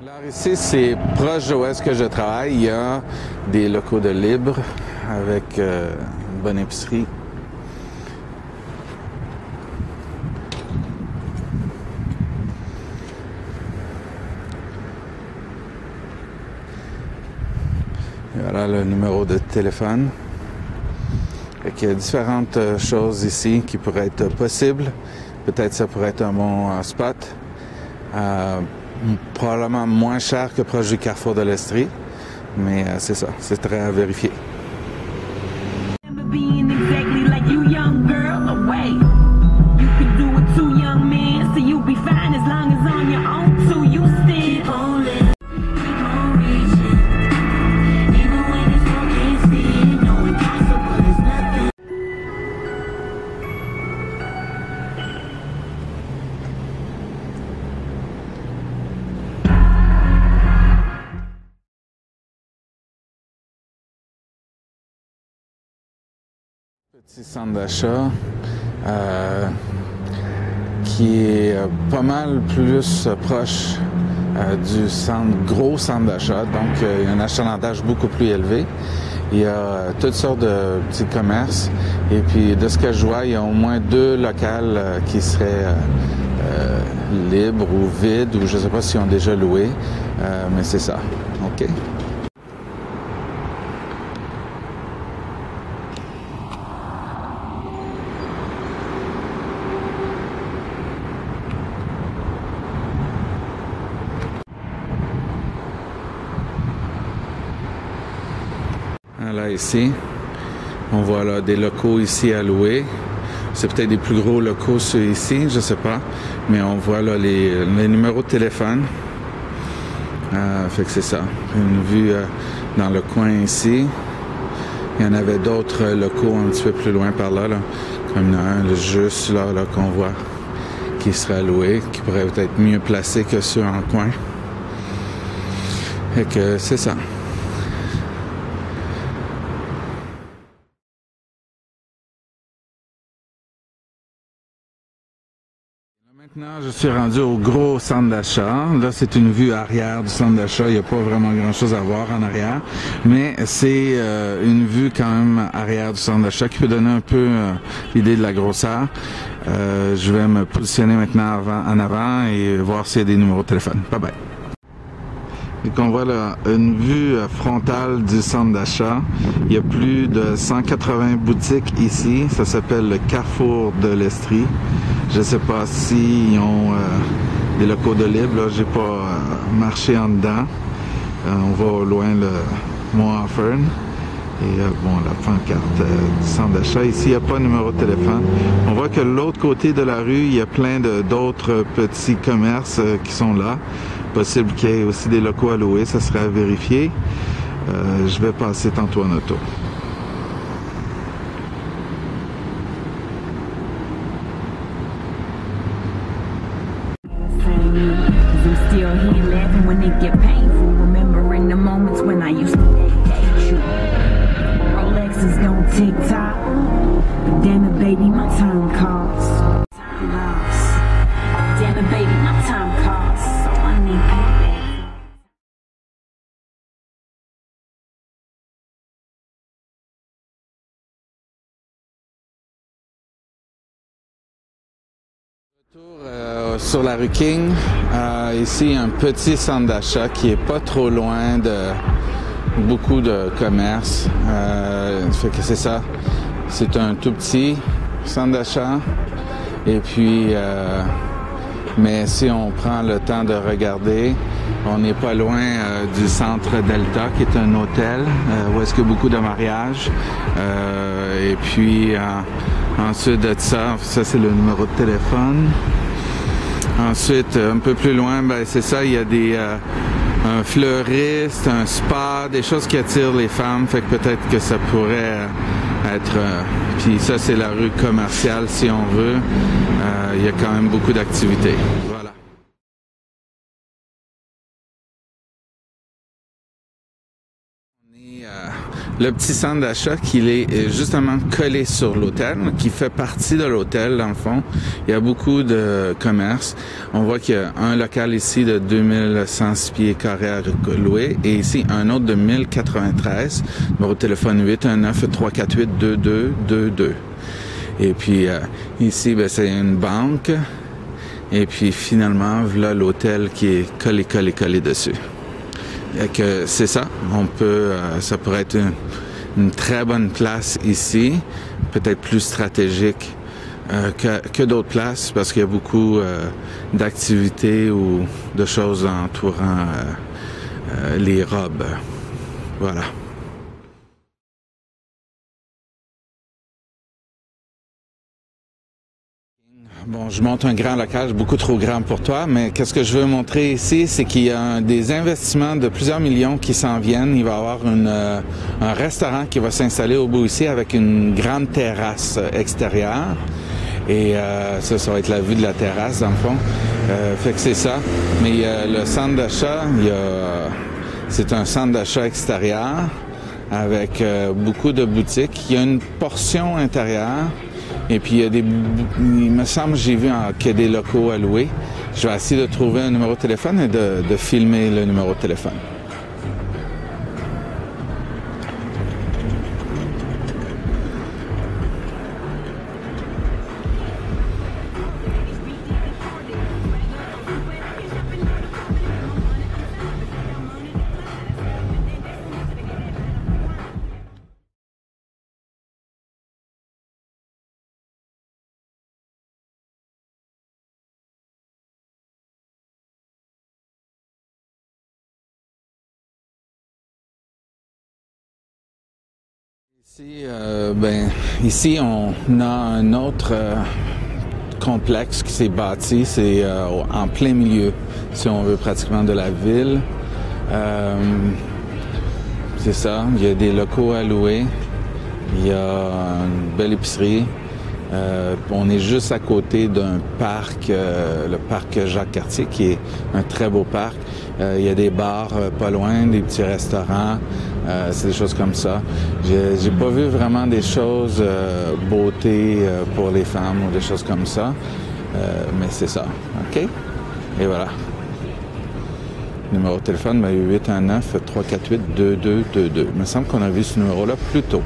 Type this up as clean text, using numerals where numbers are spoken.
Alors ici, c'est proche de où est-ce que je travaille. Il y a des locaux de libre avec une bonne épicerie. Et voilà le numéro de téléphone. Il y a différentes choses ici qui pourraient être possibles. Peut-être ça pourrait être un bon spot. Probablement moins cher que proche du carrefour de l'Estrie. Mais c'est ça, c'est très à vérifier. Petit centre d'achat qui est pas mal plus proche du gros centre d'achat, donc il y a un achalandage beaucoup plus élevé. Il y a toutes sortes de petits commerces et puis de ce que je vois, il y a au moins 2 locales qui seraient libres ou vides ou je ne sais pas s'ils ont déjà loué, mais c'est ça. OK. Là, ici, on voit là des locaux ici à louer. C'est peut-être des plus gros locaux ceux ici, je sais pas. Mais on voit là les numéros de téléphone. Fait que c'est ça. Une vue dans le coin ici. Il y en avait d'autres locaux un petit peu plus loin par là. Comme il y en a un juste là qu'on voit qui serait loué, qui pourrait être mieux placé que ceux en coin. Fait que c'est ça. Maintenant, je suis rendu au gros centre d'achat. Là, c'est une vue arrière du centre d'achat. Il n'y a pas vraiment grand-chose à voir en arrière. Mais c'est une vue quand même arrière du centre d'achat qui peut donner un peu l'idée de la grosseur. Je vais me positionner maintenant en avant et voir s'il y a des numéros de téléphone. Bye bye. Et qu'on voit là une vue frontale du centre d'achat. Il y a plus de 180 boutiques ici. Ça s'appelle le carrefour de l'Estrie. Je ne sais pas s'ils ont des locaux de libre. Là, j'ai pas marché en dedans. On va au loin le Mont Offern. Et bon, la pancarte du centre d'achat. Ici, il n'y a pas de numéro de téléphone. On voit que de l'autre côté de la rue, il y a plein d'autres petits commerces qui sont là. Possible qu'il y ait aussi des locaux à louer, ça serait à vérifier. Je vais passer tantôt en auto. Sur la rue King, ici un petit centre d'achat qui est pas trop loin de beaucoup de commerces. Fait que c'est ça. C'est un tout petit centre d'achat. Et puis, mais si on prend le temps de regarder, on n'est pas loin du centre Delta, qui est un hôtel où est-ce qu'il y a beaucoup de mariages. Et puis ensuite de ça, c'est le numéro de téléphone. Ensuite, un peu plus loin, ben c'est ça, il y a un fleuriste, un spa, des choses qui attirent les femmes, fait que peut-être que ça pourrait être... puis ça, c'est la rue commerciale, si on veut. Il y a quand même beaucoup d'activités. Voilà. On est le petit centre d'achat qui est justement collé sur l'hôtel, qui fait partie de l'hôtel dans le fond. Il y a beaucoup de commerces. On voit qu'il y a un local ici de 2106 pieds carrés à louer et ici un autre de 1093. Numéro de téléphone 819-348-2222. Et puis ici, ben, c'est une banque. Et puis finalement, voilà l'hôtel qui est collé dessus. Et que c'est ça, on peut, ça pourrait être une très bonne place ici, peut-être plus stratégique que d'autres places parce qu'il y a beaucoup d'activités ou de choses entourant les robes. Voilà. Bon, je monte un grand local, beaucoup trop grand pour toi, mais qu'est-ce que je veux montrer ici, c'est qu'il y a des investissements de plusieurs millions qui s'en viennent. Il va y avoir un restaurant qui va s'installer au bout ici avec une grande terrasse extérieure. Et ça va être la vue de la terrasse, dans le fond. Fait que c'est ça. Mais le centre d'achat, c'est un centre d'achat extérieur avec beaucoup de boutiques. Il y a une portion intérieure. Et puis, il me semble que j'ai vu qu'il y a des locaux à louer. Je vais essayer de trouver un numéro de téléphone et de filmer le numéro de téléphone. Ici, on a un autre complexe qui s'est bâti. C'est en plein milieu, si on veut, pratiquement de la ville. C'est ça. Il y a des locaux à louer. Il y a une belle épicerie. On est juste à côté d'un parc, le parc Jacques-Cartier, qui est un très beau parc. Il y a des bars pas loin, des petits restaurants, c'est des choses comme ça. J'ai pas vu vraiment des choses beauté pour les femmes ou des choses comme ça, mais c'est ça, OK? Et voilà. Numéro de téléphone, 819-348-2222. Il me semble qu'on a vu ce numéro-là plus tôt.